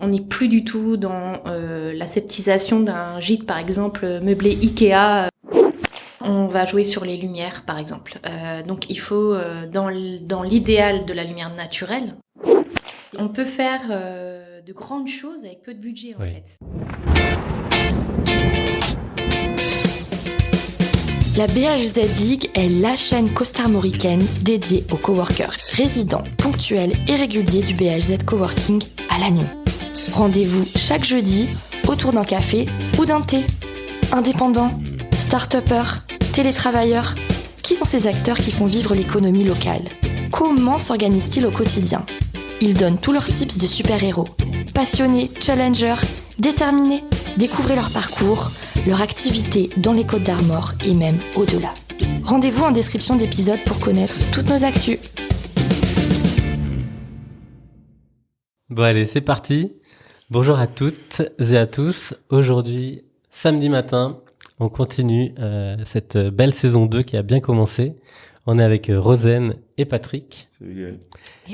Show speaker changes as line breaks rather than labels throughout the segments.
On n'est plus du tout dans l'aseptisation d'un gîte, par exemple, meublé Ikea. On va jouer sur les lumières, par exemple. Donc il faut, dans l'idéal de la lumière naturelle, on peut faire de grandes choses avec peu de budget, en fait.
La BHZ League est la chaîne costarmoricaine dédiée aux coworkers résidents, ponctuels et réguliers du BHZ Coworking à Lannion. Rendez-vous chaque jeudi autour d'un café ou d'un thé. Indépendants, start-upers, télétravailleurs, qui sont ces acteurs qui font vivre l'économie locale? Comment s'organisent-ils au quotidien? Ils donnent tous leurs tips de super-héros. Passionnés, challengers, déterminés, découvrez leur parcours, leur activité dans les Côtes d'Armor et même au-delà. Rendez-vous en description d'épisode pour connaître toutes nos actus.
Bon allez, c'est parti. Bonjour à toutes et à tous. Aujourd'hui, samedi matin, on continue cette belle saison 2 qui a bien commencé. On est avec Rosen et Patrick.
Salut Gaël.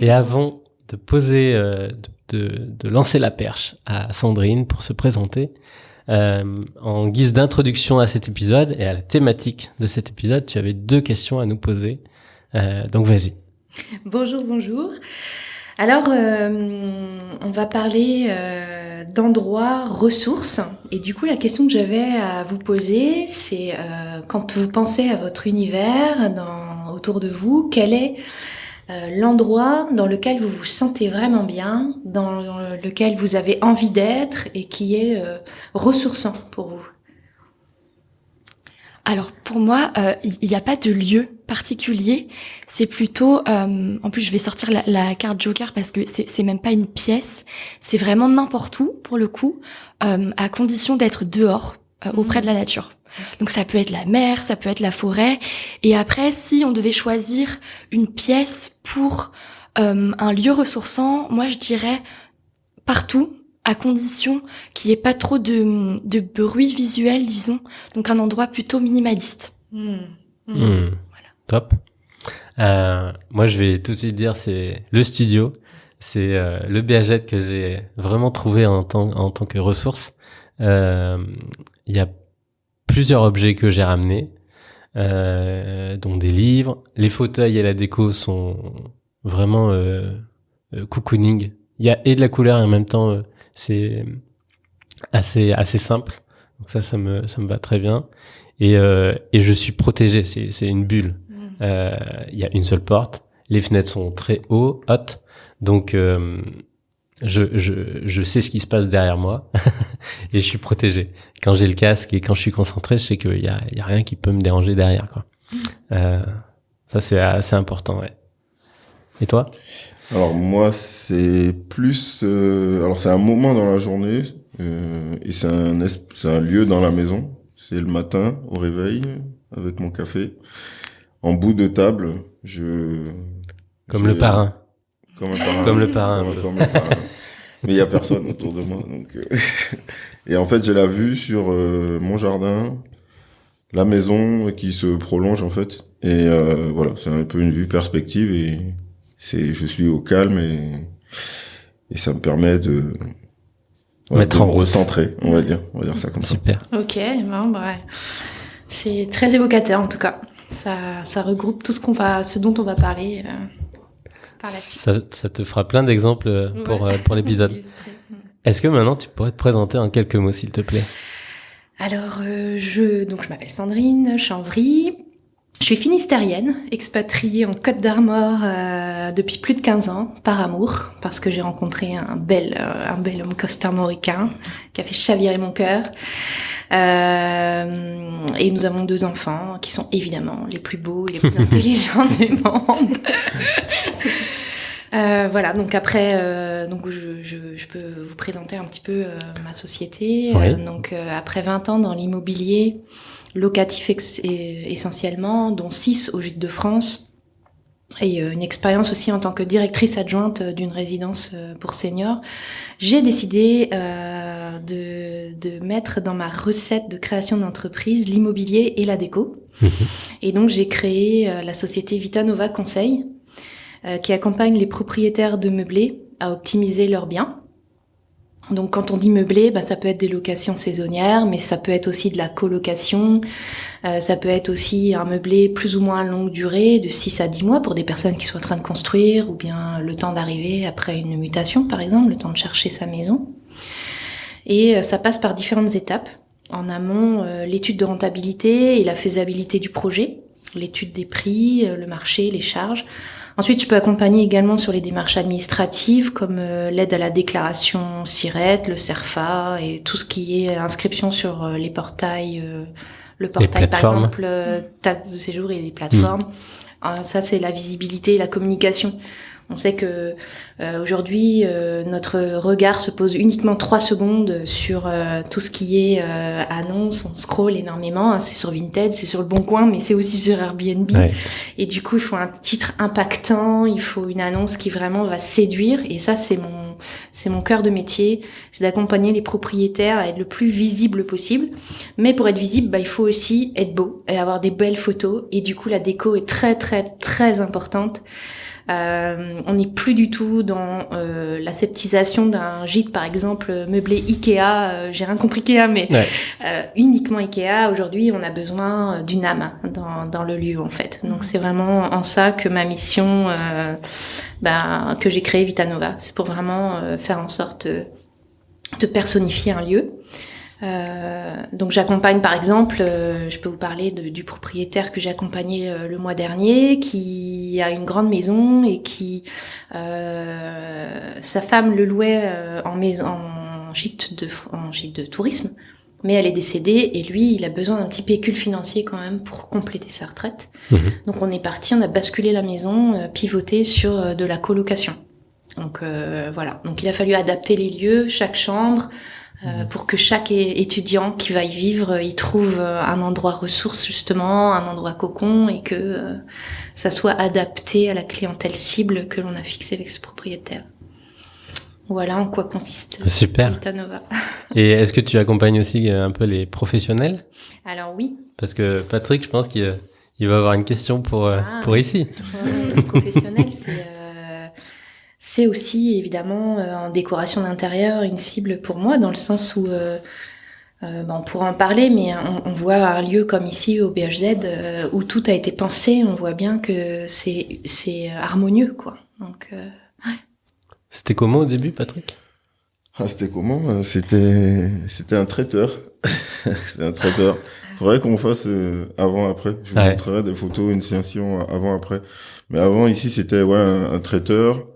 Et avant de poser, de lancer la perche à Sandrine pour se présenter, en guise d'introduction à cet épisode et à la thématique de cet épisode, tu avais 2 questions à nous poser. Donc vas-y.
Bonjour. Alors, on va parler d'endroits ressources. Et du coup, la question que j'avais à vous poser, c'est quand vous pensez à votre univers autour de vous, quel est l'endroit dans lequel vous vous sentez vraiment bien, dans lequel vous avez envie d'être et qui est ressourçant pour vous?
Alors pour moi, il n'y a pas de lieu particulier. C'est plutôt, en plus je vais sortir la carte Joker parce que c'est même pas une pièce. C'est vraiment n'importe où pour le coup, à condition d'être dehors, auprès de la nature. Donc ça peut être la mer, ça peut être la forêt. Et après, si on devait choisir une pièce pour un lieu ressourçant, moi je dirais partout, à condition qu'il n'y ait pas trop de bruit visuel, disons. Donc un endroit plutôt minimaliste.
Voilà. Top. Moi, je vais tout de suite dire, c'est le studio. C'est le BHZ que j'ai vraiment trouvé en tant que ressource. Il y a plusieurs objets que j'ai ramenés, dont des livres. Les fauteuils et la déco sont vraiment cocooning. Il y a et de la couleur et en même temps c'est assez simple. Donc ça me va très bien. Et je suis protégé. C'est une bulle. Il y a une seule porte. Les fenêtres sont très hautes. Donc je sais ce qui se passe derrière moi et je suis protégé. Quand j'ai le casque et quand je suis concentré, je sais qu'il y a rien qui peut me déranger derrière, quoi. Ça c'est assez important, ouais. Et toi?
Alors moi c'est plus alors c'est un moment dans la journée et c'est un lieu dans la maison. C'est le matin au réveil avec mon café en bout de table.
Comme le parrain.
Comme un parrain.
Comme le parrain.
Comme le parrain. Mais il y a personne autour de moi, donc et en fait j'ai la vue sur mon jardin, la maison qui se prolonge en fait, et voilà, c'est un peu une vue perspective et je suis au calme et ça me permet de
mettre en route,
recentrer, on va dire ça comme
Super.
ça.
Ok, bon, bah, c'est très évocateur en tout cas. Ça regroupe tout ce dont on va parler. Par la suite.
Ça te fera plein d'exemples pour l'épisode. Est-ce que maintenant tu pourrais te présenter en quelques mots, s'il te plaît?
Alors, je m'appelle Sandrine Chanvry. Je suis finistérienne, expatriée en Côte d'Armor depuis plus de 15 ans, par amour, parce que j'ai rencontré un bel homme costarmoricain qui a fait chavirer mon cœur. Et nous avons 2 enfants qui sont évidemment les plus beaux et les plus intelligents du monde. Voilà, donc après, je peux vous présenter un petit peu ma société.
Oui.
Donc après 20 ans dans l'immobilier, locatif essentiellement, dont 6 au Gîte de France, et une expérience aussi en tant que directrice adjointe d'une résidence pour seniors, j'ai décidé de mettre dans ma recette de création d'entreprise l'immobilier et la déco. Et donc j'ai créé la société Vitanova Conseil, qui accompagne les propriétaires de meublés à optimiser leurs biens. Donc quand on dit meubler, ça peut être des locations saisonnières, mais ça peut être aussi de la colocation, ça peut être aussi un meublé plus ou moins longue durée, de 6 à 10 mois pour des personnes qui sont en train de construire, ou bien le temps d'arriver après une mutation par exemple, le temps de chercher sa maison. Et ça passe par différentes étapes. En amont, l'étude de rentabilité et la faisabilité du projet, l'étude des prix, le marché, les charges. Ensuite, je peux accompagner également sur les démarches administratives comme l'aide à la déclaration SIRET, le CERFA et tout ce qui est inscription sur les portails, le portail par exemple taxe de séjour et les plateformes. Ça, c'est la visibilité et la communication. On sait que aujourd'hui, notre regard se pose uniquement 3 secondes sur tout ce qui est annonce. On scrolle énormément. C'est sur Vinted, c'est sur Le Bon Coin, mais c'est aussi sur Airbnb. Ouais. Et du coup, il faut un titre impactant. Il faut une annonce qui vraiment va séduire. Et ça, c'est mon cœur de métier. C'est d'accompagner les propriétaires à être le plus visible possible. Mais pour être visible, il faut aussi être beau et avoir des belles photos. Et du coup, la déco est très, très, très importante. On n'est plus du tout dans l'aseptisation d'un gîte, par exemple, meublé Ikea. J'ai rien contre Ikea, mais uniquement Ikea. Aujourd'hui, on a besoin d'une âme dans le lieu, en fait. Donc, c'est vraiment en ça que ma mission, que j'ai créé Vitanova. C'est pour vraiment faire en sorte de personnifier un lieu. Donc j'accompagne par exemple, je peux vous parler du propriétaire que j'ai accompagné le mois dernier, qui a une grande maison et qui sa femme le louait en gîte de tourisme, mais elle est décédée et lui il a besoin d'un petit pécule financier quand même pour compléter sa retraite. Donc on a basculé la maison, pivoté sur de la colocation. Donc voilà, donc il a fallu adapter les lieux, chaque chambre, pour que chaque étudiant qui va y vivre, y trouve un endroit ressource justement, un endroit cocon, et que ça soit adapté à la clientèle cible que l'on a fixée avec ce propriétaire. Voilà en quoi consiste Vitanova.
Et est-ce que tu accompagnes aussi un peu les professionnels ?
Alors oui.
Parce que Patrick, je pense qu'il va avoir une question pour ici.
Les professionnels, c'est aussi évidemment en décoration d'intérieur une cible pour moi, dans le sens où on pourra en parler, mais on voit un lieu comme ici au BHZ où tout a été pensé, on voit bien que c'est harmonieux, quoi. Donc
C'était comment au début, Patrick ?
C'était comment ? C'était un traiteur. C'était un traiteur. Faudrait qu'on fasse avant-après. Je vous montrerai des photos, une session avant-après. Mais avant, ici, c'était un traiteur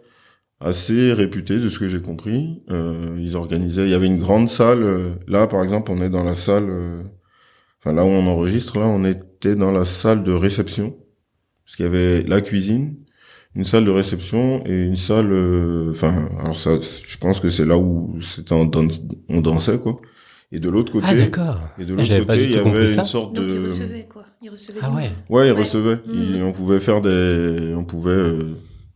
assez réputé, de ce que j'ai compris. Ils organisaient, il y avait une grande salle. Là, par exemple, on est dans la salle, là où on enregistre, là, on était dans la salle de réception. Parce qu'il y avait la cuisine, une salle de réception et une salle, alors ça, je pense que c'est là où on dansait, quoi. Et de l'autre côté,
d'accord.
Et de l'autre côté, il y avait une sorte de...
Donc, ils recevaient, quoi. Ils recevaient
ils recevaient. On pouvait faire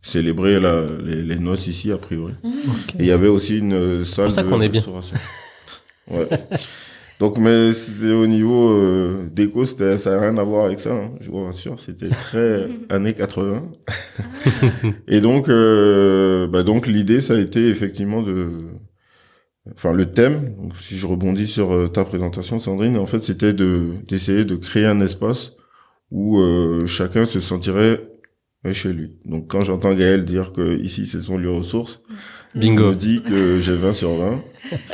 célébrer les noces ici, a priori. Okay. Et il y avait aussi une salle de restauration. Ouais. Donc, mais c'est au niveau déco, ça n'a rien à voir avec ça, hein, je vous rassure. C'était très années 80. Et donc, donc l'idée, ça a été effectivement le thème, donc si je rebondis sur ta présentation, Sandrine, en fait, c'était d'essayer de créer un espace où chacun se sentirait chez lui. Donc, quand j'entends Gaël dire que ici c'est son lieu ressource, bingo. Je me dis que j'ai 20 sur 20.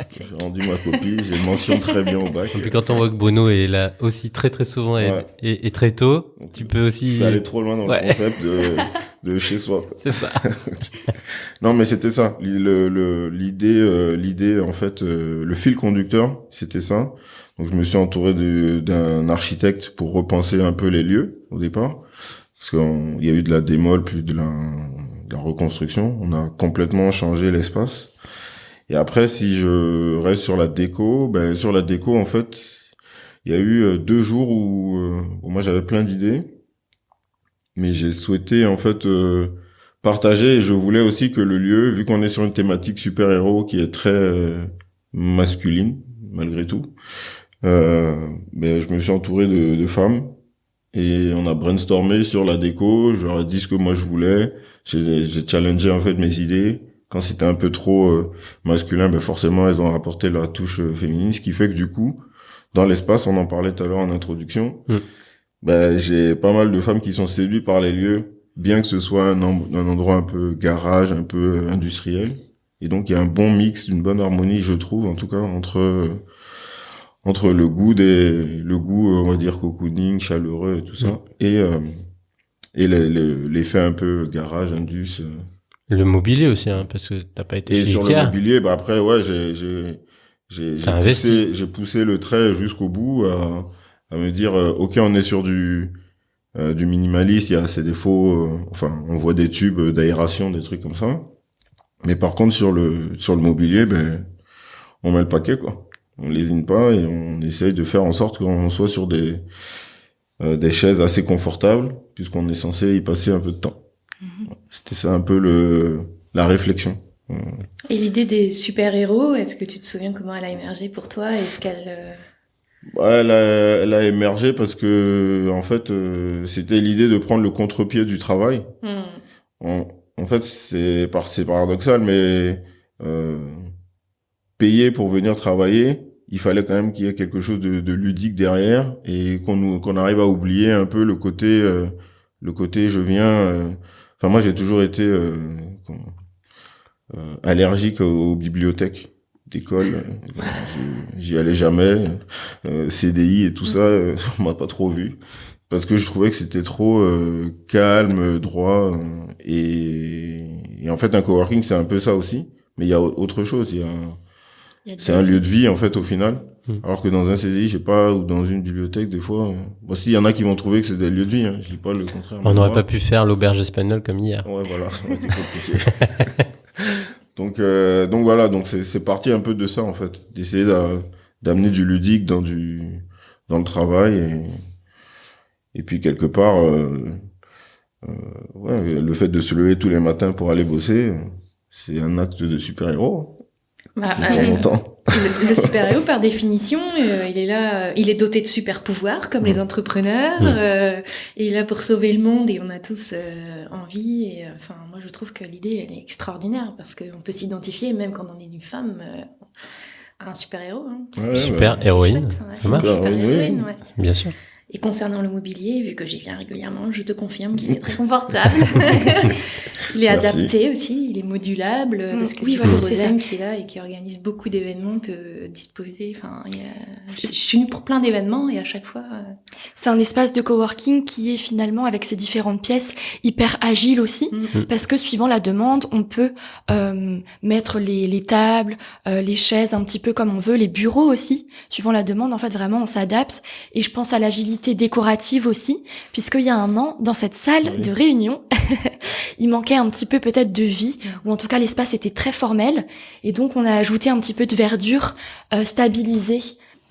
J'ai rendu ma copie, j'ai mention très bien au bac.
Et puis quand on voit que Bruno est là aussi très très souvent et très tôt, donc, tu peux aussi...
Je suis allé trop loin dans le concept de chez soi, quoi.
C'est ça.
Non, mais c'était ça. L'idée, en fait, le fil conducteur, c'était ça. Donc, je me suis entouré d'un architecte pour repenser un peu les lieux, au départ. Parce qu'il y a eu de la démol, puis de la reconstruction. On a complètement changé l'espace. Et après, si je reste sur la déco, en fait, il y a eu 2 jours où moi j'avais plein d'idées, mais j'ai souhaité en fait partager, et je voulais aussi que le lieu, vu qu'on est sur une thématique super-héros qui est très masculine malgré tout, mais je me suis entouré de femmes. Et on a brainstormé sur la déco, je leur ai dit ce que moi je voulais, j'ai challengé en fait mes idées, quand c'était un peu trop masculin, ben forcément elles ont apporté la touche féminine, ce qui fait que du coup, dans l'espace, on en parlait tout à l'heure en introduction, ben j'ai pas mal de femmes qui sont séduites par les lieux, bien que ce soit un endroit un peu garage, un peu industriel. Et donc il y a un bon mix, une bonne harmonie, je trouve, en tout cas entre le goût, on va dire cocooning, chaleureux et tout ça, et l'effet un peu garage, indus.
Le mobilier aussi, hein, parce que t'as pas été
Et
chez
sur
Ikea.
le mobilier, bah après, ouais, j'ai poussé le trait jusqu'au bout à me dire, ok, on est sur du minimaliste, il y a ses défauts, enfin, on voit des tubes d'aération, des trucs comme ça. Mais par contre, sur le mobilier, ben, on met le paquet, quoi. On lésine pas et on essaye de faire en sorte qu'on soit sur des chaises assez confortables, puisqu'on est censé y passer un peu de temps. C'était ça un peu la réflexion.
Et l'idée des super-héros, est-ce que tu te souviens comment elle a émergé pour toi? Est-ce qu'elle...
Ouais, elle a émergé parce que, en fait, c'était l'idée de prendre le contre-pied du travail. En fait, c'est paradoxal, mais payer pour venir travailler, il fallait quand même qu'il y ait quelque chose de ludique derrière et qu'on arrive à oublier un peu le côté je viens. Enfin, moi, j'ai toujours été allergique aux bibliothèques d'école. J'y allais jamais. CDI et tout ça, on m'a pas trop vu. Parce que je trouvais que c'était trop calme, droit. Et en fait, un coworking, c'est un peu ça aussi. Mais il y a autre chose. C'est un lieu de vie, en fait, au final. Alors que dans un CDI, je sais pas, ou dans une bibliothèque, des fois... Bon, si, il y en a qui vont trouver que c'est des lieux de vie. Hein. Je dis pas le contraire.
On n'aurait pas pu faire l'auberge espagnole comme hier.
Ouais, voilà. Ça aurait été compliqué. Donc voilà. Donc c'est parti un peu de ça, en fait. D'essayer d'amener du ludique dans le travail et puis quelque part, ouais, le fait de se lever tous les matins pour aller bosser, c'est un acte de super-héros. De temps en temps.
Le super-héros, par définition, il est là, il est doté de super-pouvoirs, comme les entrepreneurs, il est là pour sauver le monde, et on a tous envie, et enfin, moi je trouve que l'idée, elle est extraordinaire, parce qu'on peut s'identifier, même quand on est une femme, à un super-héros. Hein.
Ouais, super-héroïne.
Super-héroïne, ouais.
Bien sûr.
Et concernant le mobilier, vu que j'y viens régulièrement, je te confirme qu'il est très confortable. Il est adapté aussi, il est modulable, parce que Rosen qui est là et qui organise beaucoup d'événements peut disposer. Enfin, je suis venue pour plein d'événements et à chaque fois.
C'est un espace de coworking qui est finalement avec ses différentes pièces hyper agile aussi, parce que suivant la demande, on peut mettre les tables, les chaises un petit peu comme on veut, les bureaux aussi. Suivant la demande, en fait, vraiment, on s'adapte. Et je pense à l'agilité décorative aussi, puisqu'il y a un an, dans cette salle de réunion, il manquait un petit peu peut-être de vie, ou en tout cas l'espace était très formel, et donc on a ajouté un petit peu de verdure stabilisée.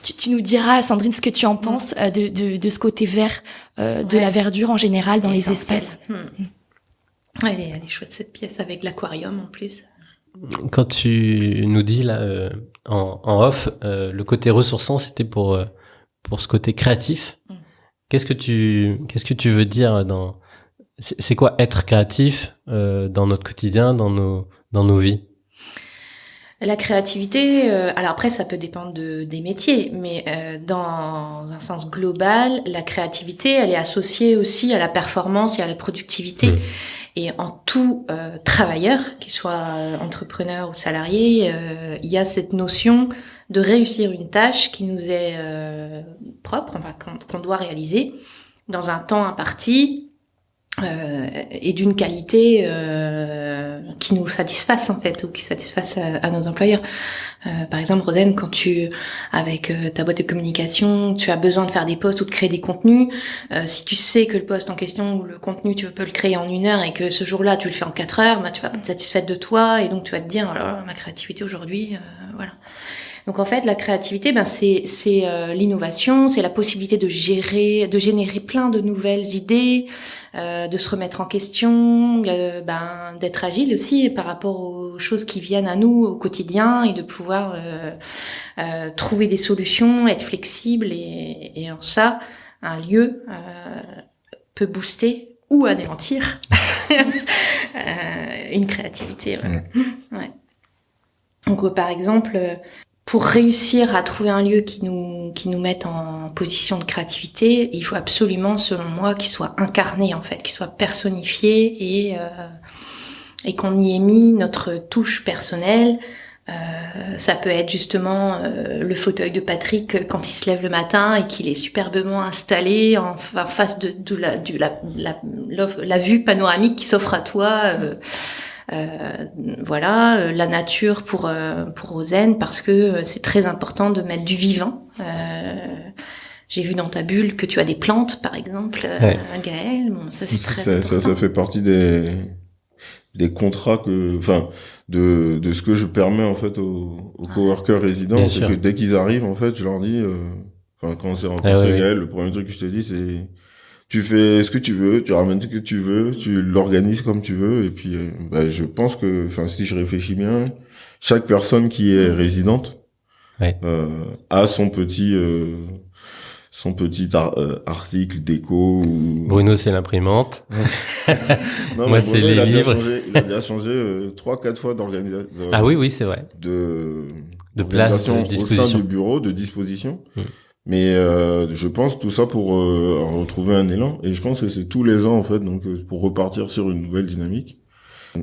Tu nous diras, Sandrine, ce que tu en penses de ce côté vert, de la verdure en général dans les espaces.
Ouais, elle est chouette cette pièce, avec l'aquarium en plus.
Quand tu nous dis là en off, le côté ressourçant, c'était pour ce côté créatif. Qu'est-ce que tu veux dire c'est quoi être créatif dans notre quotidien, dans nos vies?
La créativité, alors après ça peut dépendre des métiers, mais dans un sens global, la créativité, elle est associée aussi à la performance et à la productivité. Et en tout travailleur, qu'il soit entrepreneur ou salarié, il y a cette notion de réussir une tâche qui nous est propre, enfin qu'on doit réaliser dans un temps imparti et d'une qualité qui nous satisfasse en fait, ou qui satisfasse à nos employeurs. Par exemple, Rosen, quand avec ta boîte de communication, tu as besoin de faire des posts ou de créer des contenus, si tu sais que le post en question ou le contenu, tu peux le créer en 1 heure et que ce jour-là, tu le fais en 4 heures, bah, tu vas pas être satisfaite de toi et donc tu vas te dire, alors ma créativité aujourd'hui, voilà. Donc en fait, la créativité, c'est l'innovation, c'est la possibilité de générer plein de nouvelles idées, de se remettre en question, d'être agile aussi par rapport aux choses qui viennent à nous au quotidien et de pouvoir trouver des solutions, être flexible et en ça, un lieu peut booster ou anéantir une créativité. Ouais. Donc, par exemple, pour réussir à trouver un lieu qui nous mette en position de créativité, il faut absolument, selon moi, qu'il soit incarné, en fait, qu'il soit personnifié et qu'on y ait mis notre touche personnelle. Ça peut être justement le fauteuil de Patrick quand il se lève le matin et qu'il est superbement installé en face de la vue panoramique qui s'offre à toi. Voilà, la nature pour Rosen, parce que c'est très important de mettre du vivant. J'ai vu dans ta bulle que tu as des plantes, par exemple, Gaël. Bon, ça c'est très important.
Ça fait partie des contrats de ce que je permets en fait aux coworkers résidents, c'est que dès qu'ils arrivent en fait, je leur dis, quand on s'est rencontré, Gaël, le premier truc que je te dis, c'est tu fais ce que tu veux, tu ramènes ce que tu veux, tu l'organises comme tu veux, et puis je pense que, si je réfléchis bien, chaque personne qui est résidente a son petit article déco.
Bruno, c'est l'imprimante.
Non,
moi, c'est les livres.
Il a déjà changé 3-4 fois d'organisation.
Ah oui, c'est vrai.
De
place, de
au sein du bureau, de disposition. Mais je pense tout ça pour retrouver un élan, et je pense que c'est tous les ans en fait, donc pour repartir sur une nouvelle dynamique.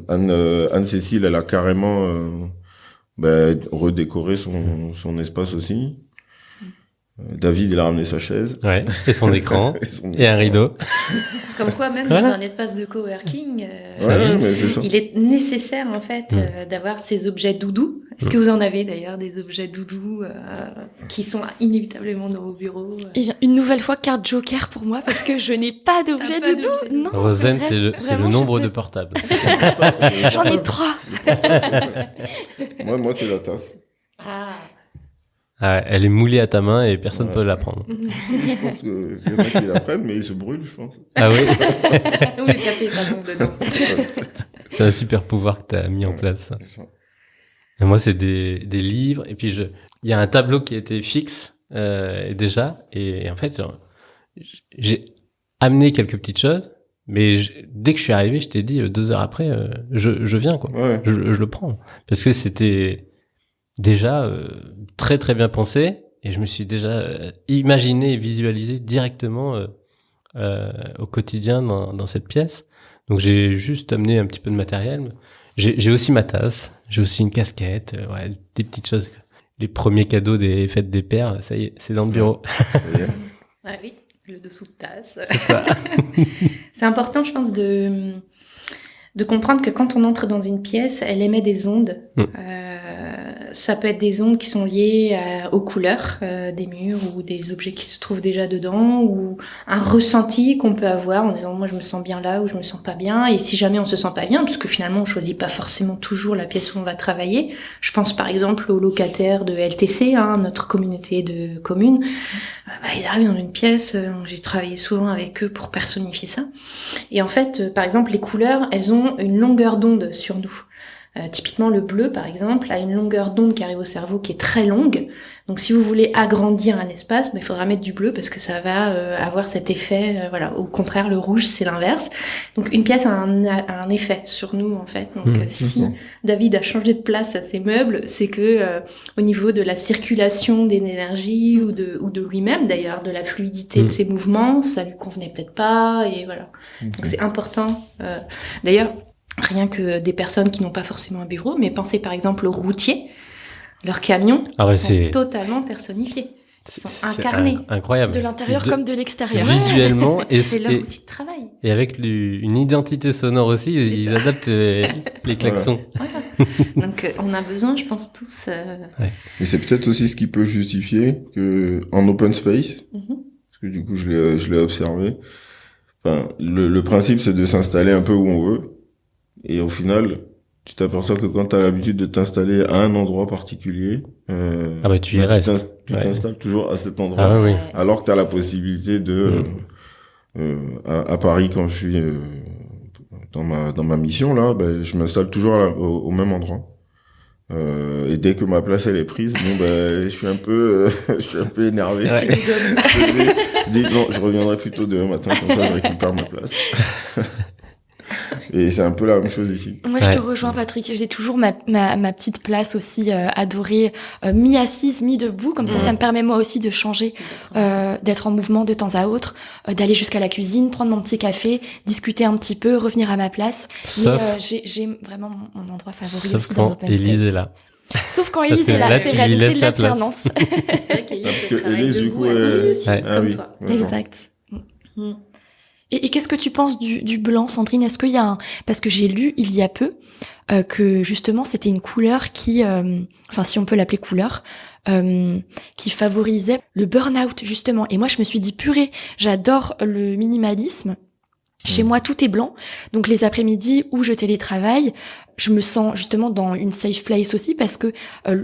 Anne-Cécile, elle a carrément redécoré son espace aussi. David, il a ramené sa chaise.
Ouais, et son écran, et un rideau.
Comme quoi, même dans un espace de coworking, il est nécessaire, en fait, d'avoir ces objets doudous. Est-ce que vous en avez, d'ailleurs, des objets doudous qui sont inévitablement dans vos bureaux
Eh bien, une nouvelle fois, carte joker pour moi, parce que je n'ai pas d'objet doudou. Non,
Rosen, c'est le nombre de portables.
J'en ai 3.
Moi, c'est la tasse.
Ah, elle est moulée à ta main et personne ne peut la prendre.
Je pense qu'il y en a qui la prennent, mais ils se brûlent, je pense.
Ah oui.
Ou le café est pas bon dedans.
C'est un super pouvoir que tu as mis en place. Et moi, c'est des livres. Et puis, il y a un tableau qui a été fixe déjà. Et en fait, j'ai amené quelques petites choses. Mais dès que je suis arrivé, je t'ai dit 2 heures après, je viens, quoi.
Ouais.
Je le prends. Parce que c'était déjà très très bien pensé, et je me suis déjà imaginé et visualisé directement au quotidien dans cette pièce. Donc j'ai juste amené un petit peu de matériel. J'ai aussi ma tasse, j'ai aussi une casquette, des petites choses. Les premiers cadeaux des fêtes des pères, ça y est, c'est dans le bureau.
Ah oui, le dessous de tasse.
C'est ça.
C'est important, je pense, de comprendre que quand on entre dans une pièce, elle émet des ondes. Ça peut être des ondes qui sont liées aux couleurs des murs ou des objets qui se trouvent déjà dedans, ou un ressenti qu'on peut avoir en disant moi je me sens bien là ou je me sens pas bien. Et si jamais on se sent pas bien, parce que finalement on choisit pas forcément toujours la pièce où on va travailler. Je pense par exemple aux locataires de LTC, notre communauté de communes. Ils arrivent dans une pièce, j'ai travaillé souvent avec eux pour personnifier ça. Et en fait, par exemple, les couleurs, elles ont une longueur d'onde sur nous. Typiquement, le bleu, par exemple, a une longueur d'onde qui arrive au cerveau qui est très longue. Donc, si vous voulez agrandir un espace, il faudra mettre du bleu parce que ça va avoir cet effet. Au contraire, le rouge, c'est l'inverse. Donc, une pièce a un effet sur nous, en fait. Donc, si David a changé de place à ses meubles, c'est que au niveau de la circulation d'énergie ou de lui-même, d'ailleurs, de la fluidité de ses mouvements, ça lui convenait peut-être pas. Et voilà. Donc, c'est important. D'ailleurs, rien que des personnes qui n'ont pas forcément un bureau, mais pensez par exemple aux routiers, leurs camions sont totalement personnifiés, sont incarnés.
Incroyable.
De l'intérieur comme de l'extérieur.
Visuellement. Et
c'est leur outil de travail.
Et avec une identité sonore aussi, ils adaptent les klaxons.
Voilà. Donc on a besoin, je pense tous...
Et c'est peut-être aussi ce qui peut justifier que en open space, parce que du coup je l'ai observé, le principe c'est de s'installer un peu où on veut. Et au final, tu t'aperçois que quand tu as l'habitude de t'installer à un endroit particulier,
tu y restes.
Tu t'installes toujours à cet endroit. Alors que tu as la possibilité de... à Paris, quand je suis dans ma mission, là, je m'installe toujours au même endroit. Et dès que ma place elle est prise, je suis un peu énervé.
Ouais.
Je dis non, je reviendrai plutôt demain matin, comme ça je récupère ma place. Et c'est un peu la même chose ici.
Moi, je te rejoins, Patrick. J'ai toujours ma petite place aussi adorée, mi-assise, mi-debout. Comme ça me permet moi aussi de changer, d'être en mouvement de temps à autre, d'aller jusqu'à la cuisine, prendre mon petit café, discuter un petit peu, revenir à ma place.
Sauf,
mais j'ai vraiment mon endroit favori
sauf
aussi dans
quand
l'open
Élise
space.
est là.
Sauf quand
Parce
Élise
que
est là,
là,
c'est
tu
vrai,
lui
donc c'est
laisses
de
la place.
l'alternance.
C'est vrai qu'Élise,
Parce que
elle travaille
Élise, du
debout,
coup,
assise aussi,
ouais.
comme
oui.
toi.
D'accord.
Exact.
Mm.
Et qu'est-ce que tu penses du blanc, Sandrine? Est-ce qu'il y a parce que j'ai lu il y a peu que justement c'était une couleur qui, enfin si on peut l'appeler couleur, qui favorisait le burn-out justement. Et moi je me suis dit purée, j'adore le minimalisme. Chez moi tout est blanc, donc les après-midi où je télétravaille, je me sens justement dans une safe place aussi parce que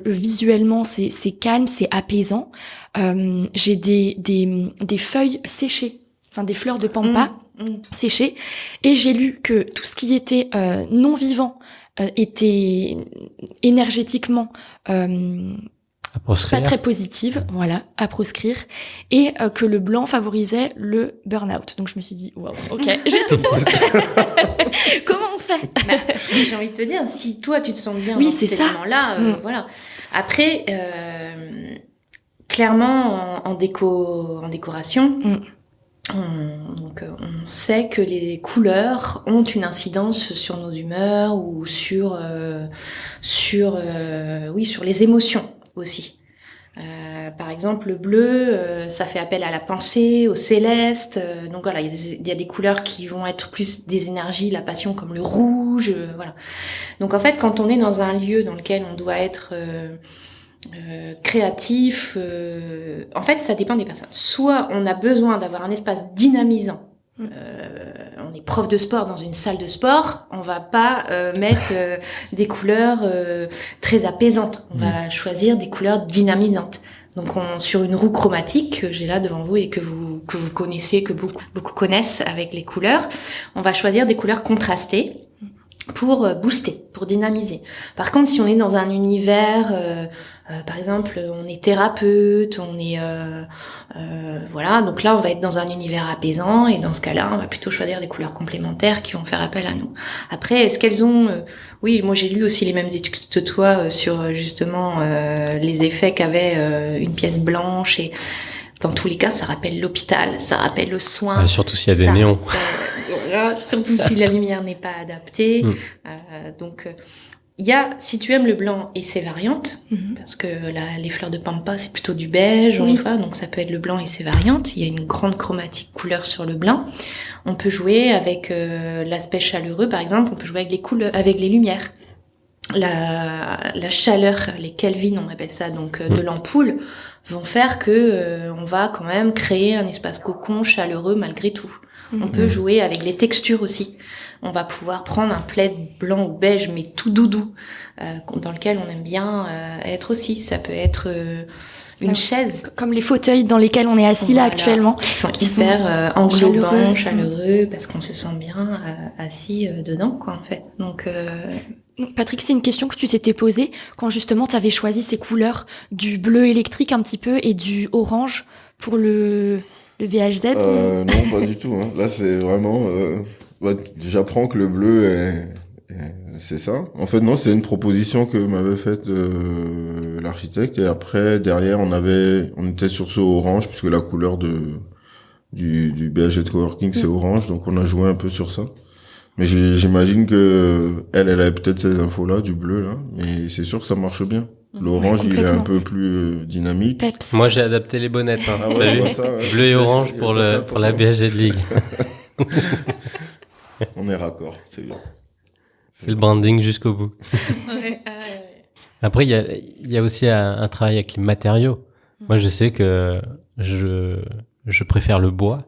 visuellement c'est calme, c'est apaisant. J'ai des feuilles séchées, enfin des fleurs de pampa séchées, et j'ai lu que tout ce qui était non vivant était énergétiquement
À proscrire.
pas très positive, voilà, à proscrire, et que le blanc favorisait le burn-out. Donc je me suis dit, waouh, ok, j'ai tout pour ça. Comment on fait?
J'ai envie de te dire, si toi tu te sens bien
Oui,
dans
c'est
cet
ça.
élément-là, voilà. Après, clairement en décoration, on sait que les couleurs ont une incidence sur nos humeurs ou sur les émotions aussi. Par exemple, le bleu, ça fait appel à la pensée, au céleste. Donc voilà, il y a des couleurs qui vont être plus des énergies, la passion, comme le rouge. Voilà. Donc en fait, quand on est dans un lieu dans lequel on doit être créatif, en fait, ça dépend des personnes. Soit on a besoin d'avoir un espace dynamisant. On est prof de sport dans une salle de sport, on va pas mettre des couleurs très apaisantes. On va choisir des couleurs dynamisantes. Donc sur une roue chromatique que j'ai là devant vous et que vous connaissez, que beaucoup connaissent avec les couleurs, on va choisir des couleurs contrastées pour booster, pour dynamiser. Par contre, si on est dans un univers, par exemple, on est thérapeute, on est voilà, donc là on va être dans un univers apaisant et dans ce cas-là, on va plutôt choisir des couleurs complémentaires qui vont faire appel à nous. Après, est-ce qu'elles ont oui, moi j'ai lu aussi les mêmes études que toi sur justement les effets qu'avait une pièce blanche, et dans tous les cas, ça rappelle l'hôpital, ça rappelle le soin.
Surtout s'il y a des néons.
Voilà, surtout si la lumière n'est pas adaptée. Donc, il y a, si tu aimes le blanc et ses variantes, parce que les fleurs de pampa, c'est plutôt du beige,
oui.
donc ça peut être le blanc et ses variantes. Il y a une grande chromatique couleur sur le blanc. On peut jouer avec l'aspect chaleureux, par exemple. On peut jouer avec les couleurs, avec les lumières. La chaleur, les Kelvin, on appelle ça, donc de l'ampoule, vont faire que on va quand même créer un espace cocon chaleureux malgré tout. On peut jouer avec les textures aussi. On va pouvoir prendre un plaid blanc ou beige, mais tout doudou, dans lequel on aime bien être aussi. Ça peut être une chaise.
Comme les fauteuils dans lesquels on est assis là actuellement.
Qui sont hyper englobants, chaleureux, parce qu'on se sent bien assis dedans, quoi, en fait. Donc...
Patrick, c'est une question que tu t'étais posée quand justement tu avais choisi ces couleurs du bleu électrique un petit peu et du orange pour le BHZ.
Non, pas du tout. Hein. Là, c'est vraiment... j'apprends que le bleu c'est ça. En fait, non, c'est une proposition que m'avait faite l'architecte, et après, derrière, on était sur ce orange, puisque la couleur du BHZ Coworking, c'est orange, donc on a joué un peu sur ça. Mais j'imagine que elle avait peut-être ces infos-là, du bleu, là. Mais c'est sûr que ça marche bien. L'orange, il est un peu plus dynamique.
Peps.
Moi, j'ai adapté les bonnettes. Hein.
Ah ouais,
T'as vu
ça, ouais.
Bleu et orange pour la BHZ League.
On est raccord, c'est bien.
C'est le branding jusqu'au bout. Après, il y a aussi un travail avec les matériaux. Moi, je sais que je préfère le bois.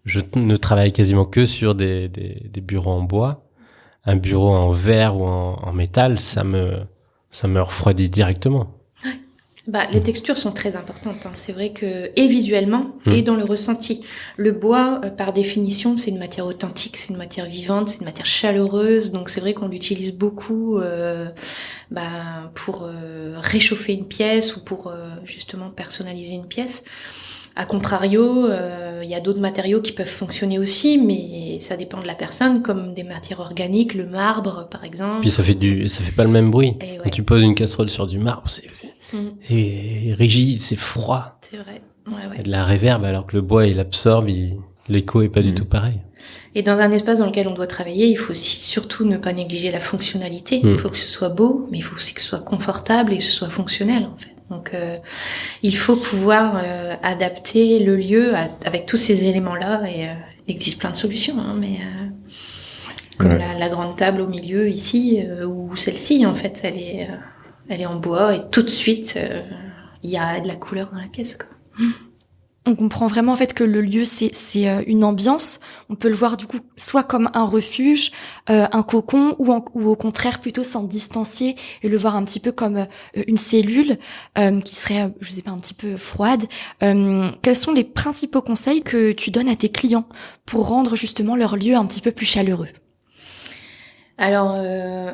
Je ne travaille quasiment que sur des bureaux en bois. Un bureau en verre ou en métal, ça me refroidit directement.
Les textures sont très importantes. C'est vrai que, et visuellement, et dans le ressenti. Le bois, par définition, c'est une matière authentique, c'est une matière vivante, c'est une matière chaleureuse. Donc c'est vrai qu'on l'utilise beaucoup pour réchauffer une pièce ou pour justement personnaliser une pièce. A contrario, il y a d'autres matériaux qui peuvent fonctionner aussi, mais ça dépend de la personne, comme des matières organiques, le marbre par exemple.
Puis ça fait pas le même bruit.
Et
Quand tu poses une casserole sur du marbre, c'est rigide, c'est froid.
C'est vrai.
Il y a de la réverb, alors que le bois, il absorbe, l'écho est pas du tout pareil.
Et dans un espace dans lequel on doit travailler, il faut aussi surtout ne pas négliger la fonctionnalité. Il faut que ce soit beau, mais il faut aussi que ce soit confortable et que ce soit fonctionnel en fait. Donc il faut pouvoir adapter le lieu avec tous ces éléments-là et il existe plein de solutions, mais comme la grande table au milieu ici ou celle-ci en fait, elle est en bois et tout de suite il y a de la couleur dans la pièce quoi.
On comprend vraiment en fait que le lieu c'est une ambiance. On peut le voir du coup soit comme un refuge, un cocon, ou au contraire plutôt s'en distancier et le voir un petit peu comme une cellule qui serait, je sais pas, un petit peu froide. Quels sont les principaux conseils que tu donnes à tes clients pour rendre justement leur lieu un petit peu plus chaleureux?
Alors,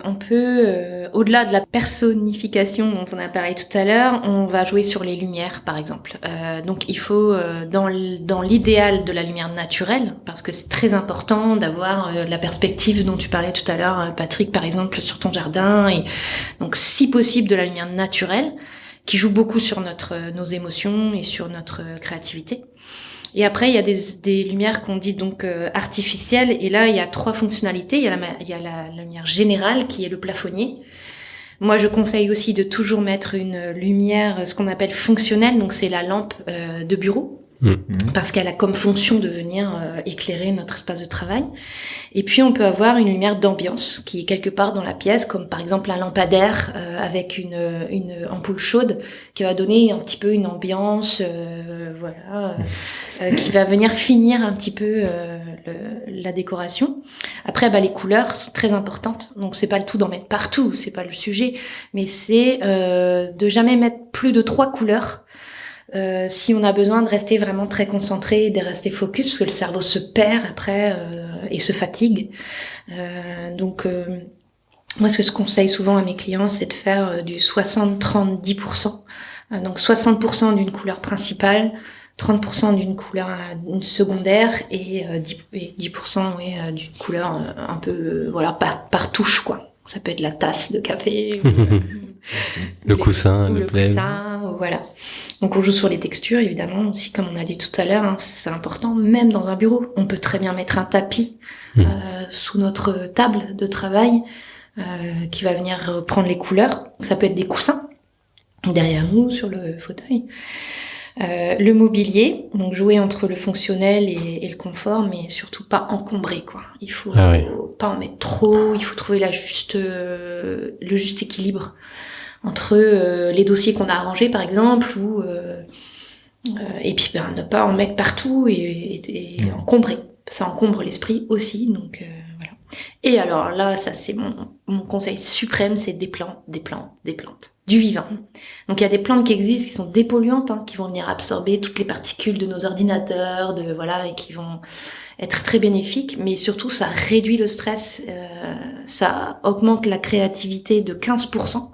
on peut, au-delà de la personnification dont on a parlé tout à l'heure, on va jouer sur les lumières, par exemple. Donc, il faut, dans l'idéal de la lumière naturelle, parce que c'est très important d'avoir la perspective dont tu parlais tout à l'heure, Patrick, par exemple, sur ton jardin, et donc, si possible, de la lumière naturelle, qui joue beaucoup sur nos émotions et sur notre créativité. Et après, il y a des lumières qu'on dit donc artificielles. Et là, il y a 3 fonctionnalités. Il y a la lumière générale qui est le plafonnier. Moi, je conseille aussi de toujours mettre une lumière, ce qu'on appelle fonctionnelle. Donc, c'est la lampe de bureau. Parce qu'elle a comme fonction de venir éclairer notre espace de travail. Et puis on peut avoir une lumière d'ambiance qui est quelque part dans la pièce, comme par exemple un lampadaire avec une ampoule chaude qui va donner un petit peu une ambiance, qui va venir finir un petit peu la décoration. Après, les couleurs sont très importantes, donc c'est pas le tout d'en mettre partout, c'est pas le sujet, mais c'est de jamais mettre plus de 3 couleurs. Si on a besoin de rester vraiment très concentré et de rester focus, parce que le cerveau se perd après et se fatigue. Moi, ce que je conseille souvent à mes clients, c'est de faire du 60-30-10%. Donc 60% d'une couleur principale, 30% d'une couleur secondaire et 10% d'une couleur un peu par touche quoi. Ça peut être la tasse de café,
le coussin,
le coussin, voilà. Donc on joue sur les textures évidemment aussi, comme on a dit tout à l'heure, c'est important même dans un bureau. On peut très bien mettre un tapis sous notre table de travail qui va venir prendre les couleurs. Ça peut être des coussins derrière nous sur le fauteuil. Le mobilier, donc jouer entre le fonctionnel et le confort, mais surtout pas encombrer quoi. Il faut pas en mettre trop, il faut trouver le juste équilibre entre les dossiers qu'on a arrangés par exemple et puis ne pas en mettre partout et encombrer. Ça encombre l'esprit aussi, donc voilà. Et alors là, ça c'est mon conseil suprême, c'est des plantes. Du vivant. Donc il y a des plantes qui existent, qui sont dépolluantes, qui vont venir absorber toutes les particules de nos ordinateurs, et qui vont être très bénéfiques, mais surtout ça réduit le stress, ça augmente la créativité de 15%,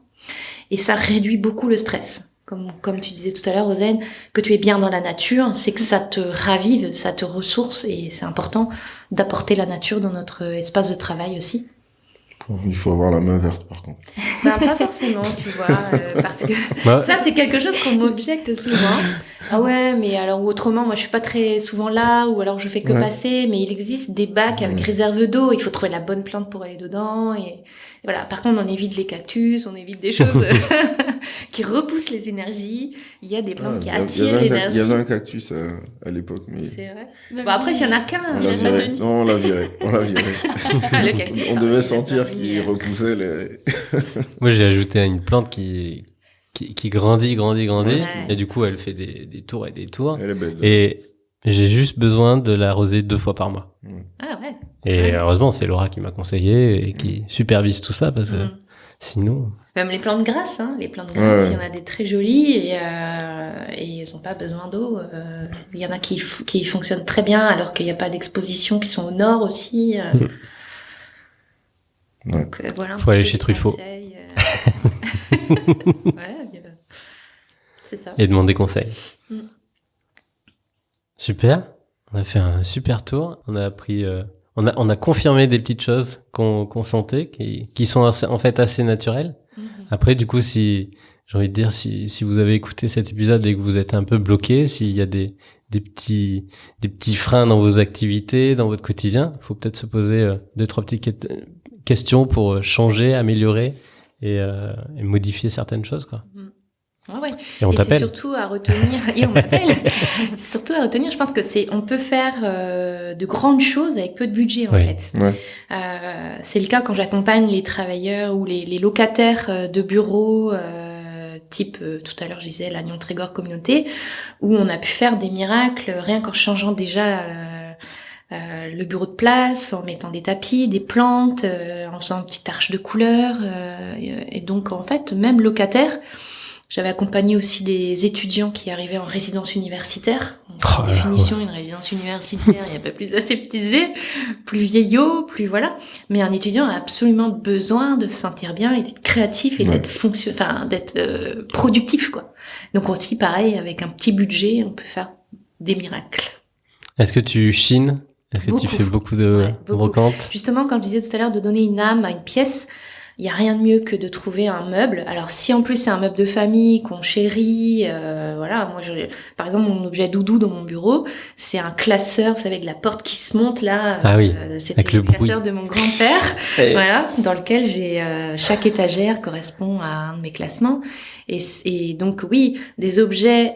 et ça réduit beaucoup le stress. Comme tu disais tout à l'heure, Rosaine, que tu es bien dans la nature, c'est que ça te ravive, ça te ressource, et c'est important d'apporter la nature dans notre espace de travail aussi.
Il faut avoir la main verte, par contre.
Pas forcément, tu vois, parce que ça, c'est quelque chose qu'on m'objecte souvent. Ah ouais, mais alors, ou autrement, moi, je suis pas très souvent là, ou alors je fais que passer, mais il existe des bacs avec réserve d'eau, il faut trouver la bonne plante pour aller dedans, et voilà. Par contre, on évite les cactus, on évite des choses qui repoussent les énergies. Il y a des plantes qui attirent l'énergie.
Il y avait un cactus à l'époque, mais...
C'est vrai. Bon, après, il y en a qu'un.
On l'a viré.
Le cactus,
on devait sentir qu'il repoussait les...
Moi, j'ai ajouté une plante qui grandit, et du coup, elle fait des tours et des tours.
Elle est belle.
Et j'ai juste besoin de l'arroser 2 fois par mois.
Ah ouais.
Et heureusement, c'est Laura qui m'a conseillé et qui supervise tout ça, parce que Sinon,
Même les plantes grasses, hein. Les plantes grasses,
Ouais.
il y en a des très jolies et ils n'ont pas besoin d'eau. Il y en a qui fonctionnent très bien alors qu'il n'y a pas d'exposition, qui sont au nord aussi. Donc voilà.
Faut aller chez Truffaut.
Ouais, c'est ça.
et demander conseil.
Mm.
Super. On a fait un super tour. On a appris, on a confirmé des petites choses qu'on sentait, qui sont en fait assez naturelles.
Mhm.
Après, du coup, j'ai envie de dire, si vous avez écouté cet épisode et que vous êtes un peu bloqué, s'il y a des petits freins dans vos activités, dans votre quotidien, il faut peut-être se poser 2-3 petites questions pour changer, améliorer et modifier certaines choses, quoi.
Ouais.
Et on
Et c'est
t'appelle.
surtout à retenir, et on m'appelle, surtout à retenir, je pense que on peut faire de grandes choses avec peu de budget, en
Oui.
fait.
Ouais.
C'est le cas quand j'accompagne les travailleurs ou les locataires de bureaux, type, tout à l'heure je disais, l'Agnon Trégor Communauté, où on a pu faire des miracles rien qu'en changeant déjà le bureau de place, en mettant des tapis, des plantes, en faisant une petite arche de couleur. Et donc, en fait, même locataires, j'avais accompagné aussi des étudiants qui arrivaient en résidence universitaire. Donc,
Oh
par
là là,
définition, une résidence universitaire, il n'y a pas plus aseptisé, plus vieillot, plus voilà. Mais un étudiant a absolument besoin de se sentir bien et d'être créatif et
Ouais.
d'être productif, quoi. Donc aussi, pareil, avec un petit budget, on peut faire des miracles.
Est-ce que tu chines? Est-ce que tu
Beaucoup.
fais beaucoup de
Ouais, beaucoup.
brocantes?
Justement, quand je disais tout à l'heure de donner une âme à une pièce, il y a rien de mieux que de trouver un meuble. Alors si en plus c'est un meuble de famille qu'on chérit, voilà, moi par exemple mon objet doudou dans mon bureau, c'est un classeur, vous savez, avec la porte qui se monte là.
Ah oui,
c'était
avec le
le classeur
bruit.
de mon grand-père.
Et-
Voilà, dans lequel j'ai chaque étagère correspond à un de mes classements. Et donc oui, des objets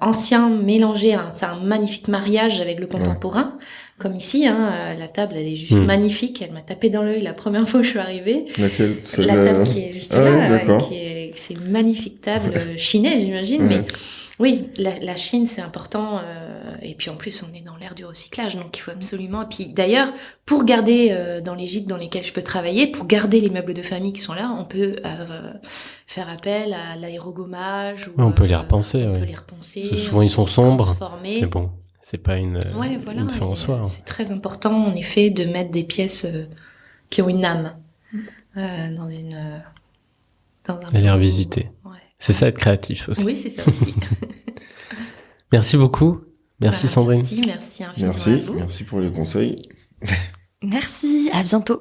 anciens mélangés, c'est un magnifique mariage avec le contemporain. Comme ici, la table, elle est juste magnifique. Elle m'a tapé dans l'œil la première fois où je suis arrivée.
Laquelle?
La table qui est juste
Ah ouais,
là,
d'accord.
c'est une magnifique table chinée, j'imagine.
Ouais.
Mais oui, la Chine, c'est important. Et puis en plus, on est dans l'ère du recyclage, donc il faut absolument. Et puis d'ailleurs, pour garder dans les gîtes dans lesquels je peux travailler, pour garder les meubles de famille qui sont là, on peut faire appel à l'aérogommage. Ou,
On peut les repenser,
On
oui.
peut les repenser.
Parce que souvent, ils sont sombres.
Transformer.
Mais bon, c'est pas une fin en
et,
soi. Hein.
C'est très important, en effet, de mettre des pièces qui ont une âme dans un
Et les
bureau.
revisiter.
Ouais.
C'est ça être créatif aussi.
Oui, c'est ça aussi.
Merci beaucoup. Merci
Voilà,
Sandrine.
Merci infiniment à
Merci,
vous.
merci pour les conseils.
Merci, à bientôt.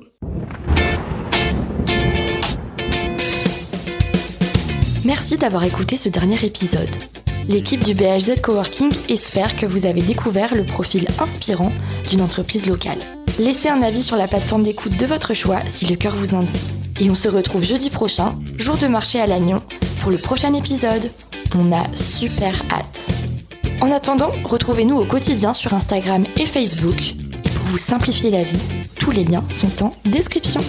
Merci d'avoir écouté ce dernier épisode. L'équipe du BHZ Coworking espère que vous avez découvert le profil inspirant d'une entreprise locale. Laissez un avis sur la plateforme d'écoute de votre choix si le cœur vous en dit. Et on se retrouve jeudi prochain, jour de marché à Lannion, pour le prochain épisode. On a super hâte. En attendant, retrouvez-nous au quotidien sur Instagram et Facebook. Et pour vous simplifier la vie, tous les liens sont en description.